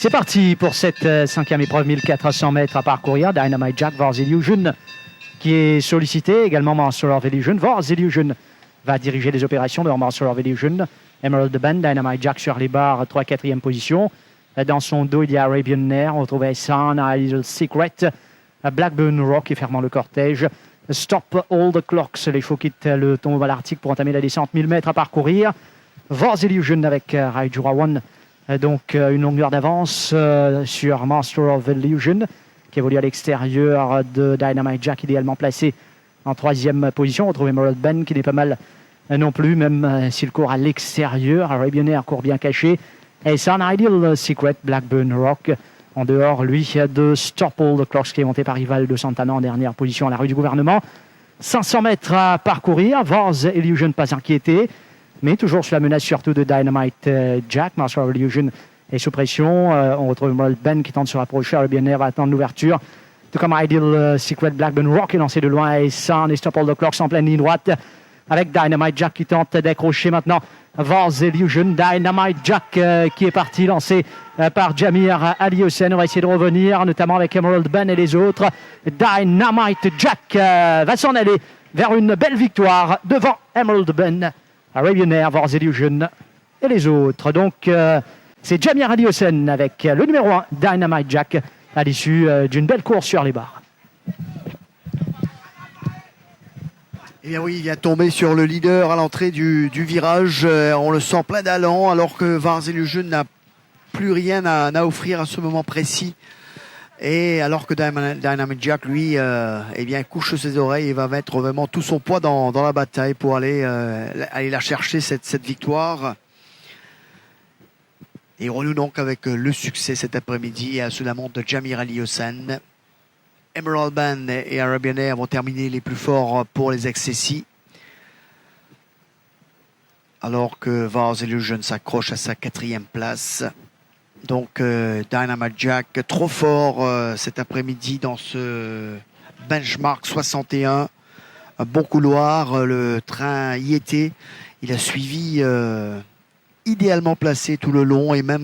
C'est parti pour cette cinquième épreuve, 1400 mètres à parcourir. Dynamite Jack, Vars Illusion qui est sollicité. Également Master of Illusion. Vars Illusion va diriger les opérations de Master of Illusion. Emerald Band, Dynamite Jack sur les barres, 3-4e position. Dans son dos, il y a Arabian Air. On retrouve Sun, Idle Secret. Blackburn Rock et fermant le cortège. Stop All the Clocks. Les chevaux quittent le tombeau à l'Arctique pour entamer la descente. 1000 mètres à parcourir. Vars Illusion avec Raijura One. Donc une longueur d'avance sur Master of Illusion qui évolue à l'extérieur de Dynamite Jack, idéalement placé en 3e position. On retrouve Emerald Ben qui n'est pas mal non plus, même s'il court à l'extérieur. Arabian Air court bien caché. Et Sun Ideal Secret, Blackburn Rock en dehors, lui, de Stop All the Clocks qui est monté par Rival de Santana en dernière position à la rue du gouvernement. 500 mètres à parcourir. Vars Illusion pas inquiété, mais toujours sous la menace surtout de Dynamite Jack. Master of Illusion est sous pression. On retrouve Emerald Ben qui tente de se rapprocher. Arabian Air va attendre l'ouverture. Tout comme Ideal Secret, Blackburn Rock est lancé de loin. Et Sun et Stop All the Clocks en pleine ligne droite avec Dynamite Jack qui tente d'accrocher maintenant Vars Illusion. Dynamite Jack qui est parti, lancé par Jamir Ali Hossein. On va essayer de revenir, notamment avec Emerald Ben et les autres. Dynamite Jack va s'en aller vers une belle victoire devant Emerald Ben, Arabian Air, Vars Illusion et les autres. Donc c'est Jamir Ali Hossein avec le numéro 1, Dynamite Jack, à l'issue d'une belle course sur les barres. Eh bien oui, il vient tomber sur le leader à l'entrée du virage. On le sent plein d'allant alors que Vars Illusion n'a plus rien à offrir à ce moment précis. Et alors que Dynamite Jack, lui, eh bien, couche ses oreilles et va mettre vraiment tout son poids dans la bataille pour aller la chercher, cette victoire. Et on renoue donc avec le succès cet après-midi sous la montre de Jamir Ali Hossein. Emerald Band et Arabian Air vont terminer les plus forts pour les XCC. Alors que Vars Illusion s'accroche à sa 4e place. Donc Dynamite Jack trop fort cet après-midi dans ce benchmark 61. Un bon couloir, le train y était. Il a suivi idéalement placé tout le long et même